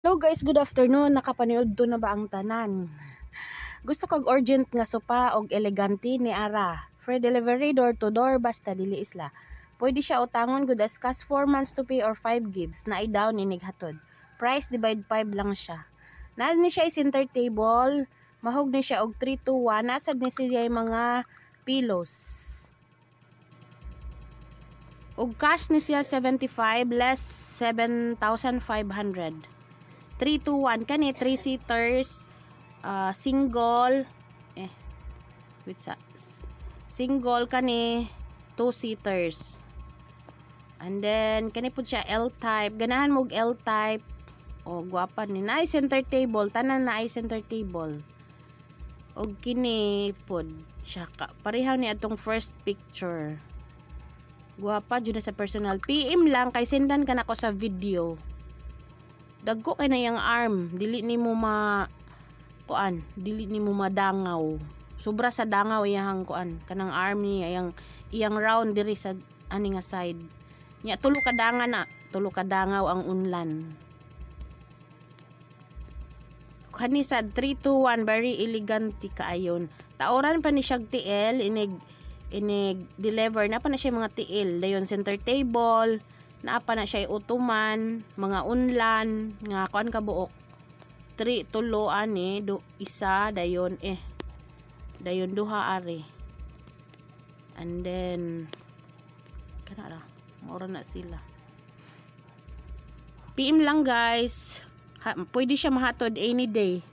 Hello guys, good afternoon. Nakapanood to na ba ang tanan? Gusto kag urgent nga sopa og elegante ni ara. Free delivery door to door basta dili isla. Pwede siya utangon gud as cash 4 months to pay or 5 gives na i-down inig hatod. Price divide 5 lang siya. Naa ni siya center table, mahog ni siya og 3 to 1, nasad ni siya mga pillows. Og cash ni siya 75 less 7,500. 3 to 1 kani 3 seaters, single single kani 2 seaters. And then kani pud siya L type, ganahan mo og L type. O gwapa ni na center table, tanan na ay center table. Og kini pud siya pareha ni atong first picture. Gwapa jud sa personal. PM lang kay sendan ka nako sa video. Dagko kay na yang arm, dili nimo dili nimo madangaw. Sobra sa dangaw iyang kuan, kanang arm ni iyang round diri sa ani nga side. Nya tulo ka dangaw ang unlan. Kani sa 3 to 1 very elegant kaayon. Taoran pa ni siya TL inig deliver na pa na siya mga TL dayon center table na pa na siya utuman mga unlan nga kuan ka buok 3 tulo ani isa dayon dayon duha ari and then kana ra mura na sila. PM lang guys, pwede siya mahatod any day.